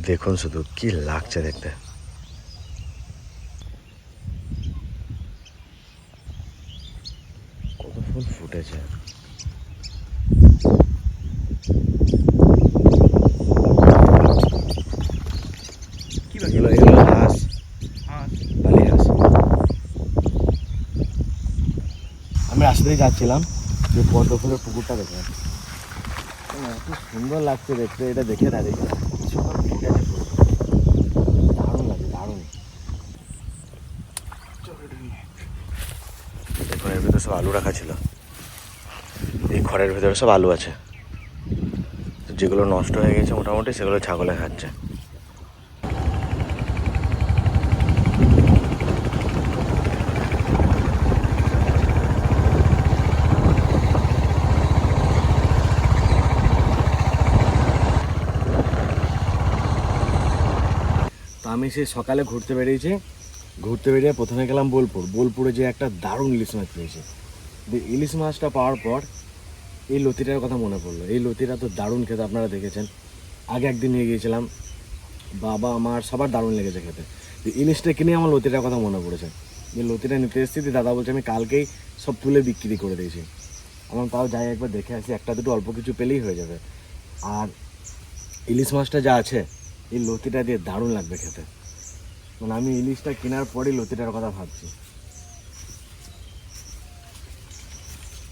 দেখুন শুধু কি লাগছে দেখতে। কত ফুল ফুটেছে। এগুলো হাঁস, বালি হাঁস। আমি রাস্তা দিয়ে যাচ্ছিলাম, যে পদ্ম ফুলের পুকুরটা দেখলাম, এত সুন্দর লাগছে দেখতে। এটা দেখে না দেখে দারুণ লাগে, দারুণ। দেখুন এর ভিতরে সব আলু রাখা ছিল, এই খড়ের ভিতরে সব আলু আছে। যেগুলো নষ্ট হয়ে গেছে মোটামুটি সেগুলো ছাগলে খাচ্ছে। তো আমি সেই সকালে ঘুরতে বেরিয়েছি, ঘুরতে বেরিয়ে প্রথমে গেলাম বোলপুর। বোলপুরে যে একটা দারুণ ইলিশ মাছ পেয়েছি। ইলিশ মাছটা পাওয়ার পর এই লতিটার কথা মনে পড়লো। এই লতিটা তো দারুণ খেতে, আপনারা দেখেছেন। আগে একদিন নিয়ে গিয়েছিলাম, বাবা আমার সবার দারুণ লেগেছে খেতে। ইলিশটা কিনে আমার লতিটার কথা মনে পড়েছে। যে লতিটা নিতে এসেছি, দাদা বলছে আমি কালকেই সব তুলে বিক্রি করে দিয়েছি। আমার তাও যাই একবার দেখে আসি, একটা দুটো অল্প কিছু পেলেই হয়ে যাবে। আর ইলিশ মাছটা যা আছে, এই লতিটা দিয়ে দারুণ লাগবে খেতে। মানে আমি ইলিশটা কেনার পরই লতিটার কথা ভাবছি।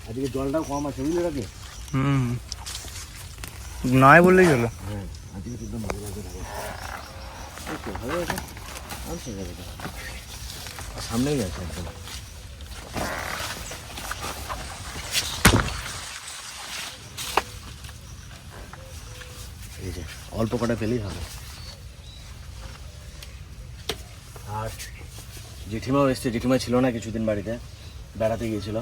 আজকে জলটাও কম আছে, বুঝলি রাখি? নয় বললেই চলো। হ্যাঁ, আজকে তো একদম ভালো লাগবে। ভালো আছে, আনছে সামনেই আছে একদম। এই যে অল্প কটা পেলেই হবে। আর জেঠিমাও এসছে, জেঠিমা ছিল না কিছুদিন বাড়িতে, বেড়াতে গিয়েছিল।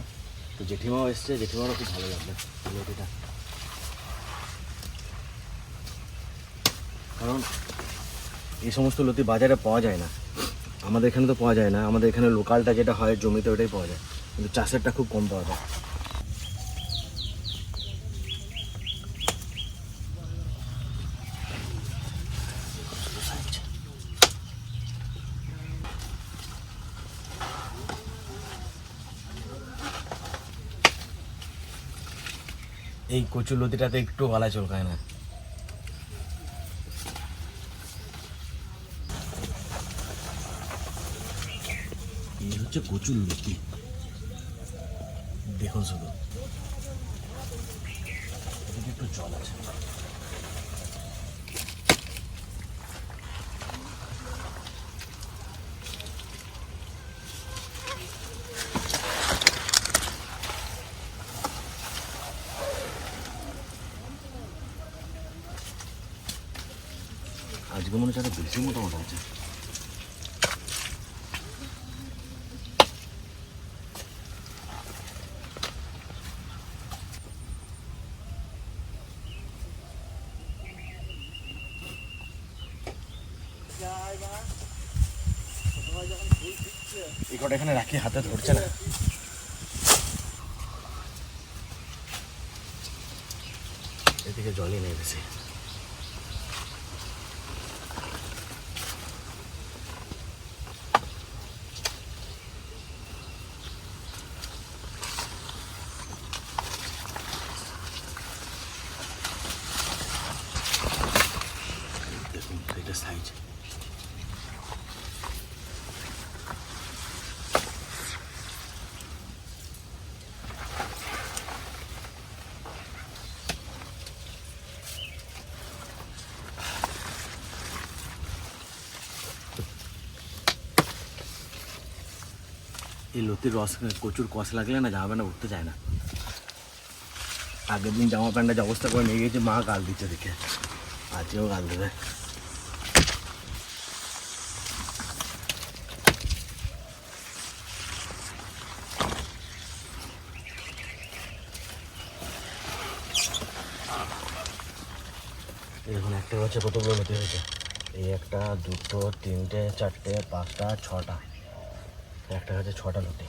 তো জেঠিমাও এসছে, জেঠিমারও খুব ভালো লাগবে লতিটা। কারণ এই সমস্ত লতি বাজারে পাওয়া যায় না, আমাদের এখানে তো পাওয়া যায় না। আমাদের এখানে লোকালটা যেটা হয় জমিতে, ওটাই পাওয়া যায়, কিন্তু চাষেরটা খুব কম পাওয়া যায়। এই কচুর লতিটাতে একটু গলা চলকায় না। এই হচ্ছে কচুর লতি, দেখুন শুধু একটু জল আছে। আজকে মনে হচ্ছে একটা বেশি মোটামোটা আছে। এই কটা এখানে রাখি, হাতে ধরছে না। এদিকে জলই নেই বেশি। দেখুন এটা সাইজ। এই লতির রস কচুর কষ লাগলে না, জামা প্যান্টটা উঠতে চায় না। আগের দিন জামা প্যান্টটা যে অবস্থা করে নিয়ে গিয়েছে, মা গাল দিচ্ছে দেখে, আজকেও গাল দেবে। এখন একটা গাছে কতগুলো লতি হয়েছে? এই একটা, দুটো, তিনটে, চারটে, পাঁচটা, ছটা। একটা গাছে 6টা লতি।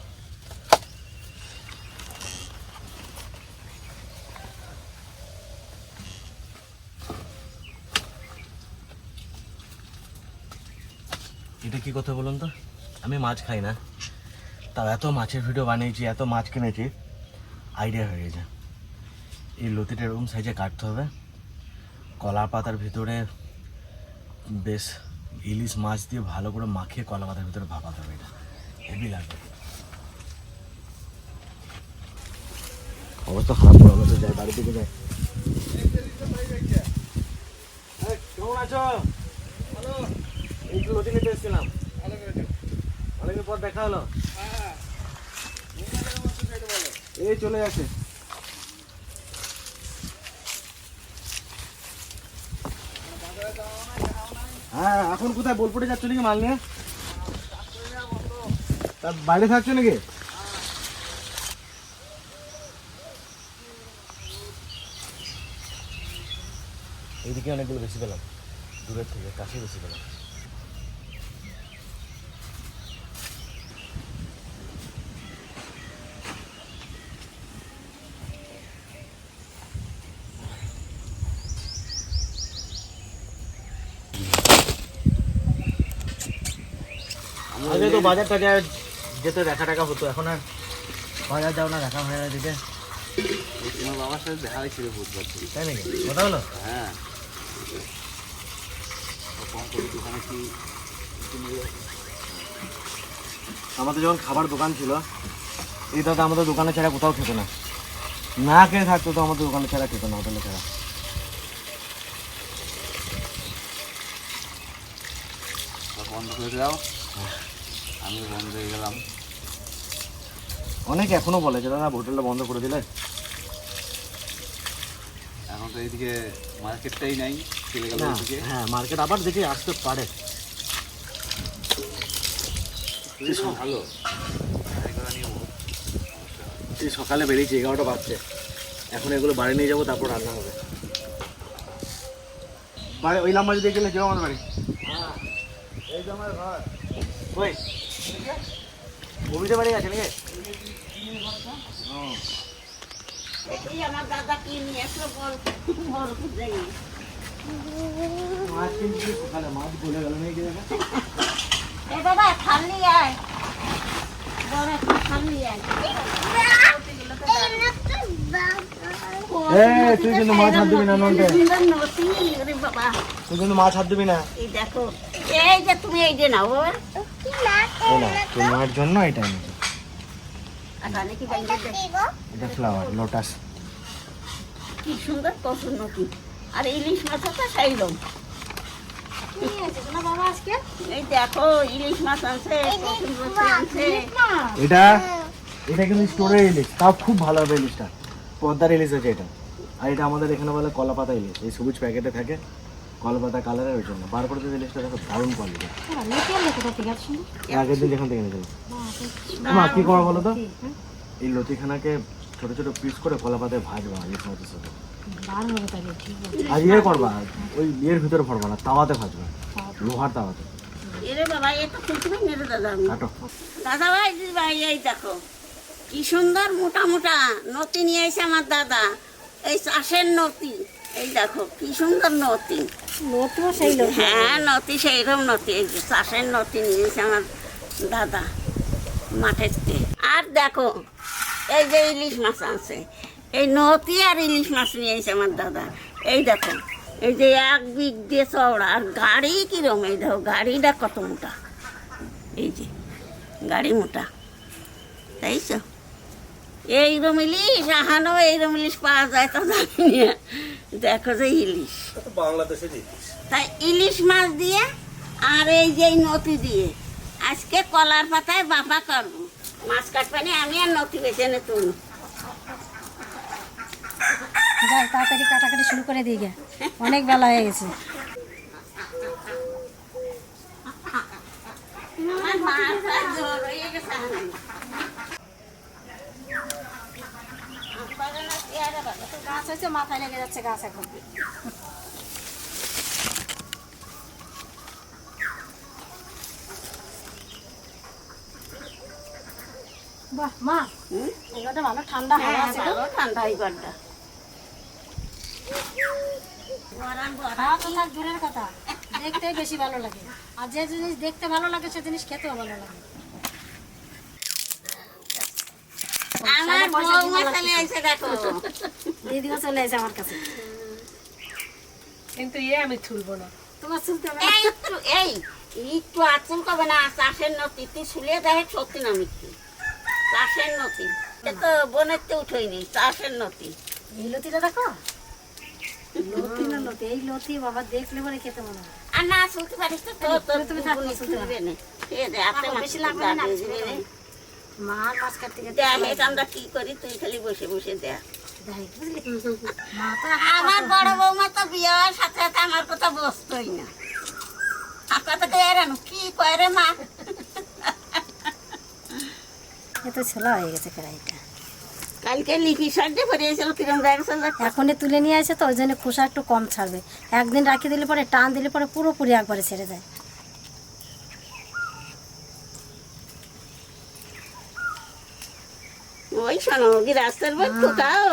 এটা কি কথা বলুন তো, আমি মাছ খাই না, তাও এত মাছের ভিডিও বানিয়েছি, এত মাছ কিনেছি, আইডিয়া হয়ে গেছে। এই লতিটা এরকম সাইজে কাটতে হবে, কলা পাতার ভিতরে বেশ ইলিশ মাছ দিয়ে ভালো করে মাখিয়ে কলা পাতার ভিতরে ভাপাতে হবে। এটা হেভি লাগবে। অবস্থা খারাপ করে হলো, যায় বাড়ি থেকে যায়। কেমন আছো? একটু লতি নিতে এসেছিলাম, অনেকদিন পর দেখা হলো। এই চলে আসে। হ্যাঁ, এখন কোথায় বোলপুরে যাচ্ছ নাকি মাল নিয়ে? তার বাইরে থাকছো নাকি? এইদিকে অনেকগুলো বেশি পেলাম, দূরের থেকে কাছে বেশি পেলাম। আগে তো বাজার টাজার যেতে দেখা টাকা হতো, এখন আর বাজার যাও না, দেখা হয় না দিতে। তোমার বাবার সাথে দেখা হয়েছিল বুধবার, তাই নাকি? কথা হলো? হ্যাঁ। আমাদের যখন খাবার দোকান ছিল, এই দাদা আমাদের দোকানে ছাড়া কোথাও খেত না, না খেয়ে থাকতো তো আমাদের দোকানে ছাড়া খেত না, হোটেলে ছাড়া। বন্ধ করে দাও, আমি বন্ধ হয়ে গেলাম। অনেকে এখনো বলে যে দাদা হোটেলটা বন্ধ করে দিলে। এখন তো এইদিকে মার্কেটটাই নাই, চলে গেল ওইদিকে। হ্যাঁ, মার্কেট আবার দেখি আসতে পারে। ভালো সেই সকালে বেরিয়েছি, 11টা বাজছে, এখন এগুলো বাড়ি নিয়ে যাবো, তারপর রান্না হবে। বাড়ি ওই লাম্বা যদি গেলে যাও আমার বাড়ি। এই যে আমার ঘর। ওই অভিতে বাড়ি আছে নাকি? আমার দাদা কি নিয়ে এসো বল, বল যাই। মাছ কিনছি সকালে, মাছ গলে গেল নাকি দেখা। এ বাবা খালি আয়, বড় একটা খালি আয়। তুই কিন্তু মাছ হাত দিবি না, নন্টে। নতি রে বাবা, তুই কিন্তু মাছ হাত দিবি না। এই দেখো, এই যে তুমি এই যে নাও বাবা। তোর মায়ের জন্য এটা এনেছি। আরে কি বাইরে দেখো, এটা ফ্লাওয়ার লোটাস। কি সুন্দর কসুর নতি। আর ইলিশ মাছ আছে সেই রকম। এই দেখো ইলিশ মাছ আছে, কসুর নতি আছে। এটা কিন্তু স্টোরের ইলিশ, তাও খুব ভালো হবে ইলিশটা, পদ্মার ইলিশ আছে এটা। আর এটা আমাদের এখানে বলে কলা পাতা ইলিশ, এই সবুজ প্যাকেটে থাকে, কলা পাতা কালারের, ওই জন্য বার করে দিয়ে ইলিশটা দেখো দারুণ কোয়ালিটি। আগের দিন যেখান থেকে এনেছিলাম। মা কি করো বলো তো, এই লতিখানাকে ছোট ছোট পিস করে কলা পাতায় ভাজবা ইলিশ মাছের সাথে। আর ইয়ে করবা, ওই ইয়ের ভিতরে ভরবা না, তাওয়াতে ভাজবা, লোহার তাওয়াতে। এরে বাবা, এটা খুঁজবে মেরে দাদা। কাটো। দাদা ভাই, দিদি ভাই, এই দেখো কি সুন্দর মোটা মোটা নতি নিয়ে এসে আমার দাদা, এই চাষের নতি। এই দেখো কি সুন্দর নতি। নতুন সেই লোক। হ্যাঁ, নতি সেইরকম নতি, এই যে চাষের নতি নিয়ে এসে আমার দাদা মাঠের থেকে। আর দেখো এই যে ইলিশ মাছ আছে, এই নতি আর ইলিশ মাছ নিয়ে এসে আমার দাদা। এই দেখো এই যে 1 বিঘ দিয়ে চওড়া, আর গাড়ি কিরম, এই দেখো গাড়িটা কত মোটা, এই যে গাড়ি মোটা, তাইছো? এইরকম ইলিশ আহানো, এইরকম ইলিশ পাওয়া যায় তো জানি না। দেখো যে ইলিশ, বাংলাদেশে তাই ইলিশ মাছ দিয়ে আর এই যে নতি দিয়ে আজকে কলার পাতায় বাপা করবো। মাছ কাটবে না, আমি আর নতি বেছে নে তুমি। যাই তাড়াতাড়ি কাটাকাটি শুরু করে দিই গে, অনেক বেলা হয়ে গেছে। আমার মাথা জ্বর হয়ে গেছে। গাছ হয়েছে, মাথায় লেগে যাচ্ছে গাছ এখন। বাহ মা, এগুলোটা ভালো ঠান্ডা হাওয়া আছে তো। ভালো ঠান্ডা এই ঘরটা। হাওয়া তো থাক দূরের কথা, দেখতে বেশি ভালো লাগে, আর যে জিনিস দেখতে ভালো লাগে সে জিনিস খেতেও ভালো লাগে। আমার বৌমা চলে এসে দেখো। দিদিও চলে এসে আমার কাছে, কিন্তু আমি তুলবো না। তোমার চুলতে হবে একটু আচল কবে না, চাষের নতি তুই শুলিয়ে দেখে সত্যি না মিথ্যে। চাষের নতি এ তো বনের তো উঠোইনি, চাষের নতি। এই লতিটা দেখো, লতি না লতি, এই লতি বাবা দেখলে পরে খেতে মনে হয়। আর না শুনতে পারিস তো তুমি থাকো, শুনতে পারো। বেশি লাগবে না, মার মাছ কাটতে গেছে দেখ আমরা কি করি, তুই খালি বসে বসে দেখ। দেখ, বুঝলি? মা তো আমার বড় বৌমা তো বিয়ে হওয়ার সাথে সাথে আমার কথা বসতোই না। আপনার তো এরানো কি করে মা। এত ছোলা হয়ে গেছে কড়াইটা। কালকে লিপি সার্টে পরে এসেছিল কিরম দেখছিল। এখনই তুলে নিয়ে আসে তো ওই জন্য খোসা একটু কম ছাড়বে, একদিন রাখি দিলে পরে টান দিলে পরে পুরোপুরি একবারে ছেড়ে যায়। ওই শোনো কি রাস্তার বই কোথাও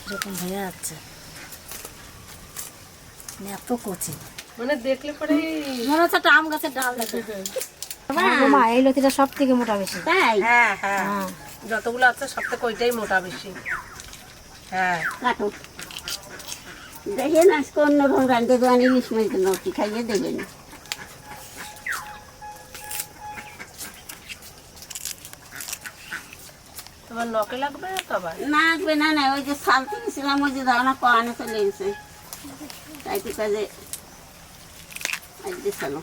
এরকম হয়ে যাচ্ছে, এত কচি মানে দেখলে পরে মনে হচ্ছে একটা আম গাছের ডাল দেখে। মা এই লতিটা সব থেকে মোটা বেশি। তাই হ্যাঁ হ্যাঁ, যতগুলো আছে সব থেকে ওইটাই মোটা বেশি। হ্যাঁ কাটো দেখেন আজকে অন্যরকম রান্ধতে দেওয়ান ইলিশ মাছ নটি খাইয়ে দেবেন। তোমার নখে লাগবে তো আবার। না আসবে না না, ওই যে সালতে গেছিলাম ওই যে ধারণা কয়ানে চলে গেছে, তাই তো কাজে আজকে চলো।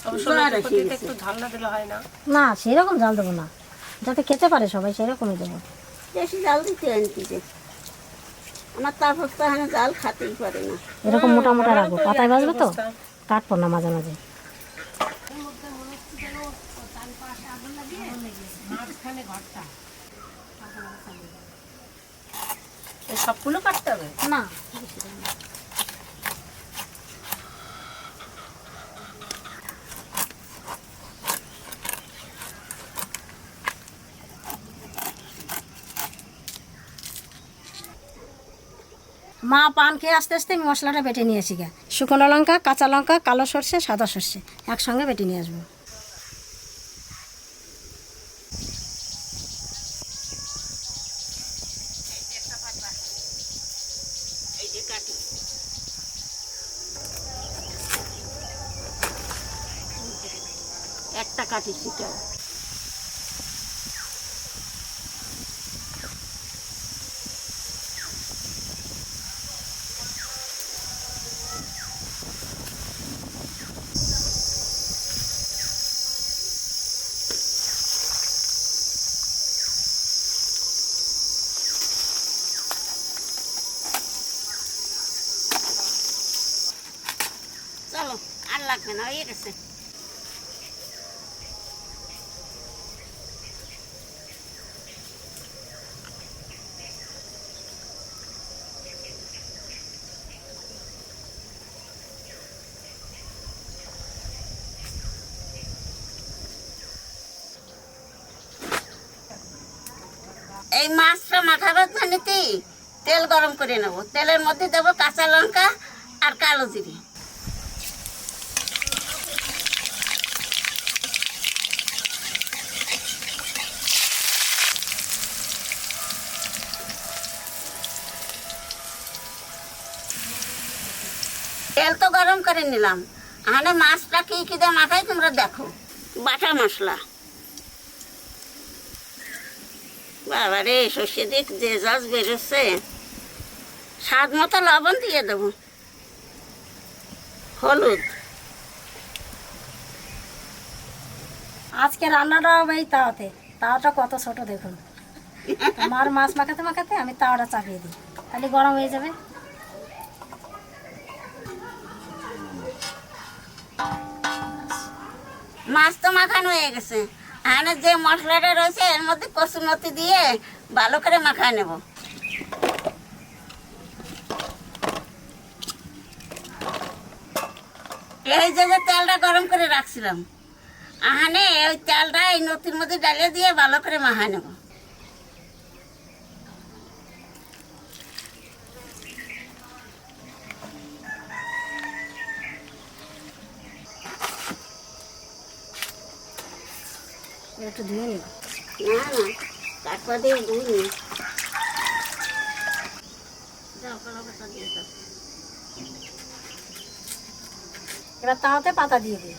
অবশ্য জ্বর নখের এসে প্রতিতে গেছে। একটু ঝাল না দিলে হয় না। না সেরকম জাল দেবো না, যাতে খেতে পারে সবাই সেরকমই দেবো। বেশি জাল দিতে আনতে আমার তারপর তো এখানে জাল খাতেই পারে না। এরকম মোটা মোটা রাখবো, পাতায় বাজবে তো কাটবো না মাঝে মাঝে। এই সবগুলো কাটতে হবে না মা পান খেয়ে আস্তে আস্তে আমি মশলাটা বেটে নিয়ে আসি। শুকনো লঙ্কা, কাঁচা লঙ্কা, কালো সর্ষে, সাদা সর্ষে একসঙ্গে বেটে নিয়ে আসবো। এই যে কাটি একটা কাটি শিখা চলো আর লাগবে না, হয়ে গেছে। এই মাছটা মাখাবার জন্য তেল গরম করে নেব, তেলের মধ্যে দেবো কাঁচা লঙ্কা আর কালো জিরে। তেল তো গরম করে নিলাম, এখানে মাছটা কি কি দিয়ে মাখাই তোমরা দেখো। বাটা মশলা, বাবা রে সর্ষে দিক যে জাজ বেরোচ্ছে। স্বাদ মতো লবণ দিয়ে দেবো, হলুদ। আজকে রান্নাটা হবে এই তাওয়াতে, তাওয়াটা কত ছোট দেখুন। মার মাছ মাখাতে মাখাতে আমি তাওয়াটা চাপিয়ে দিই, তাহলে গরম হয়ে যাবে। মাছ তো মাখানো হয়ে গেছে, এখানে যে মশলাটা রয়েছে এর মধ্যে কসুরমতি দিয়ে ভালো করে মাখায় নেব। এই যে তেলটা গরম করে রাখছিলাম, আহানে ওই তেলটা এই নতির মধ্যে ডালে দিয়ে ভালো করে মাখা নেব। একটু ধুয়ে নিব। না না তারপর দিয়ে দুই নি এবার তাওয়াতে পাতা দিয়ে দিই,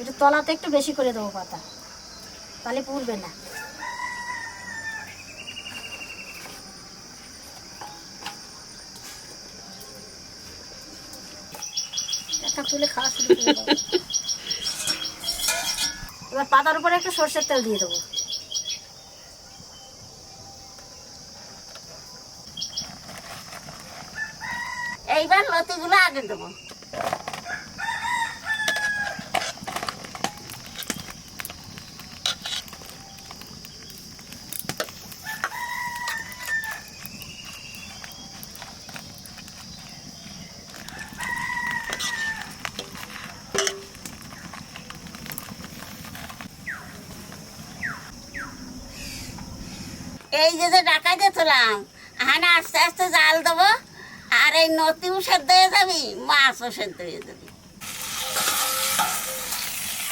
একটু তলাতে একটু বেশি করে দেবো পাতা, তাহলে পুড়বে না। একটা তুলে খাওয়া শুরু করে দেবো। এবার পাতার উপরে একটু সর্ষের তেল দিয়ে দেবো। এইবার লতিগুলো আগে দেবো। এই যে ডাকা দিয়ে তোলাম, হ্যাঁ আস্তে আস্তে জাল দেবো, আর এই নতিও সেদ্ধ হয়ে যাবি, মাছও সেদ্ধ হয়ে যাবি।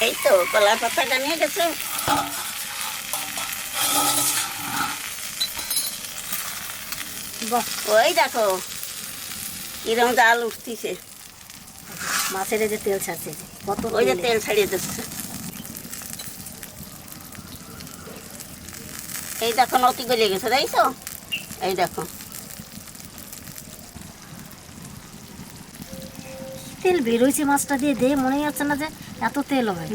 এই তো কলার পাতাটা নিয়ে গেছে। বাহ, ওই দেখো কিরম জাল উঠতিছে, মাছের এই যে তেল ছাড়ছে, কত ওই যে তেল। তেল ছাড়িয়ে দিচ্ছে। এই দেখো নতি গলে গেছে, দেখছো? এই দেখো তেল বেরোইছে মাছটা দিয়ে, মনেই হচ্ছে না যে এত তেল হবে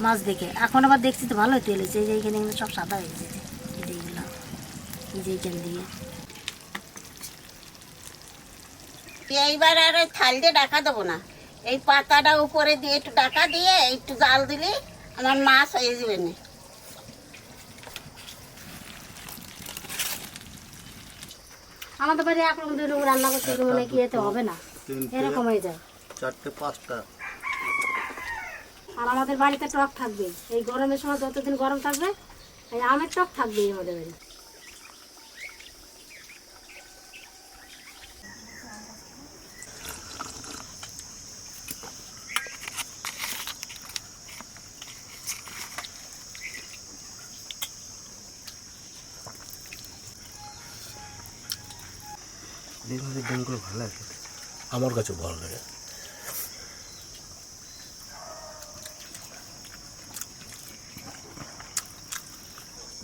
মাছ দেখে। এখন আবার দেখছি তো ভালোই তেল হয়েছে, এই যে এইখানে সব সাদা হয়ে গেছে, এইগুলো এই যে এইখান দিয়ে। এইবার আর ওই থাল দিয়ে ডাকা দেবো না, এই পাতাটা উপরে দিয়ে একটু ডাকা দিয়ে একটু জাল দিলে আমার মাছ হয়ে যাবে না। আমাদের বাড়ি এক রকম দুই রকম রান্না করতে মানে কি এতে হবে না, এরকম হয়ে যায়। 4টে 5টা। আর আমাদের বাড়িতে টক থাকবে, এই গরমের সময় যতদিন গরম থাকবে এই আমের টক থাকবেই আমাদের বাড়ি। ডিমগুলো ভালো লাগে, আমার কাছে ভালো লাগে।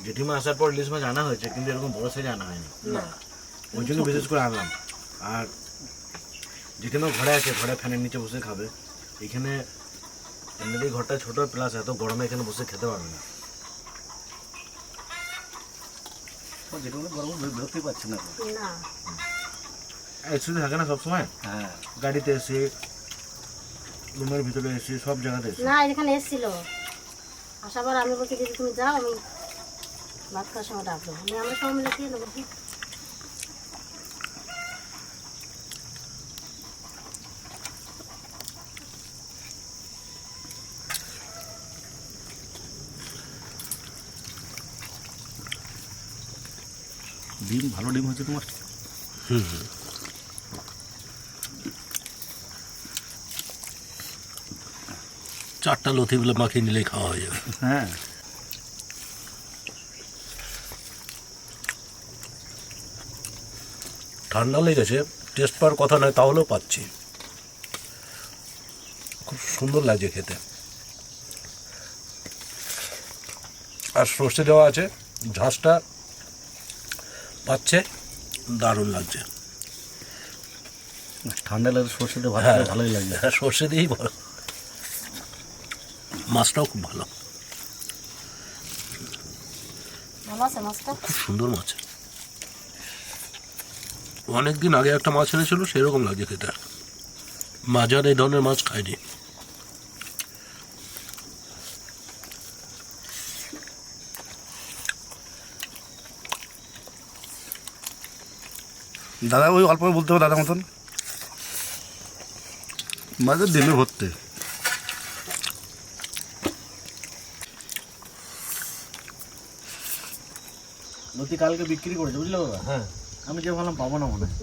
জেঠিমা আসার পর ইলিশ মাছ আনা হয়েছে, কিন্তু এরকম বড় সাইজ আনা হয়নি, ওই জন্য বিশেষ করে আনলাম। আর জেঠিমা ঘরে আছে, ঘরে ফ্যানের নিচে বসে খাবে। এখানে এমনিতেই ঘরটা ছোট, প্লাস এত গরমে এখানে বসে খেতে পারবে না। যেগুলো গরম বেরোতেই পারছে না। না এসি থাকে না সবসময়, হ্যাঁ, গাড়িতে এসে, রুমের ভিতরে এসে, সব জায়গাতে এসে। না এখানে এসেছিল, আসার পর আমি বলছি দিদি তুমি যাও, আমি ভাত খাওয়ার সময় ডাকবো, আমরা সবাই মিলে খেয়ে নেবো। ডিম ভালো ডিম হচ্ছে তোমার। চারটা লথি বলে মাখিয়ে নিলেই খাওয়া হয়ে যাবে। হ্যাঁ, ঠান্ডা লেগেছে, টেস্ট পাওয়ার কথা নয়, তাহলেও পাচ্ছি। খুব সুন্দর লাগছে খেতে। আর সর্ষে দেওয়া আছে, ঝাঁসটা পাচ্ছে, দারুণ লাগছে। ঠান্ডা লাগে সর্ষে দিয়ে ভাত হ্যাঁ, খেতে ভালোই লাগে। হ্যাঁ, সর্ষে দিয়েই ভালো। মাছটাও খুব ভালো, ভালো আছে মাছটা, খুব সুন্দর মাছ। অনেকদিন আগে একটা মাছ এনেছিল, সেরকম লাগছে খেতে। মাছ আর এই ধরনের মাছ খাইনি। দাদা ওই অল্প বলতে হবে দাদা মতন, মাঝে ডিমে ভর্তি। লতি কালকে বিক্রি করেছে বুঝলে বাবা। হ্যাঁ আমি যে ভাবলাম পাবো না মনে হয়,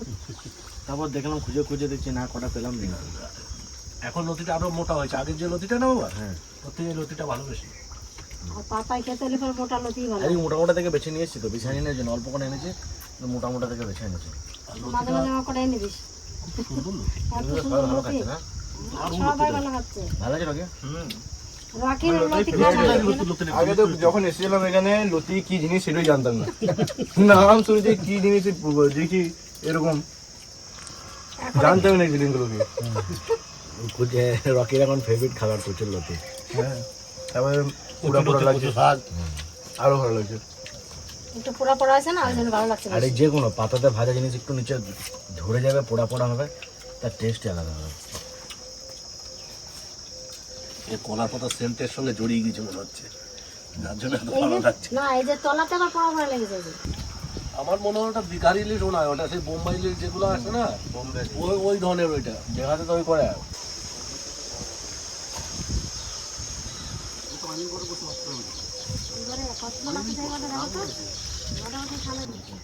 তারপর দেখলাম খুঁজে খুঁজে দেখছি না কটা পেলাম নেই। এখন লতিটা আরো মোটা হয়েছে, আগের যে লতিটা না বাবা, হ্যাঁ ওর থেকে এই লতিটা ভালো বেশি। আর পাতায় খেতে হলে পরে মোটা লতি ভালো। আরে মোটা মোটা থেকে বেছে নিয়ে এসেছি তো, বেছে আনি জন্য অল্প করে এনেছি, মোটা মোটা থেকে বেছে এনেছি। আর মাঝে লতিটা মাঝে আমার করে এনে দিস। সুন্দর লতি। এত সবাই সুন্দর ভালো লতি, খাচ্ছে না? সবাই ভালো খাচ্ছে। ভালো আছে নাকি? রকির লতি খাওয়া লতি আগে তো যখন এসেছিলাম এখানে লতি কি জিনিস সেটাই জানতাম না, নাম শুনেছি কি জিনিস দেখি এরকম জানতাম না জিনিসগুলোকে। খুঁজে রকির এখন ফেভারিট খাবার প্রচুর লতি। হ্যাঁ তারপরে পুরা পুরা লাগছে, শাক। আরো ভালো লাগছে। একটু পোড়া পোড়া আছে না, ওই জন্য ভালো লাগছে আর এই যে কোনো পাতাতে ভাজা জিনিস একটু নিচে ধরে যাবে, পোড়া পোড়া হবে, তার টেস্টই আলাদা হবে। এই কলার পাতা সেন্টের সঙ্গে জড়িয়ে গেছে মনে হচ্ছে, যার জন্য এত এই ভালো যে লাগছে। না, এই যে তলাতে আবার পোড়া পোড়া লেগেছে। আমার মনে হয় ওটা বিকারি ইলিশ নয়, ওটা সেই বোম্বাই ইলিশ যেগুলো আছে না, ওই ধরনের ওইটা। দেখাতে তো ওই করে এবারে কত মাছ দেখো তো, মোটামুটি ভালো দিচ্ছে।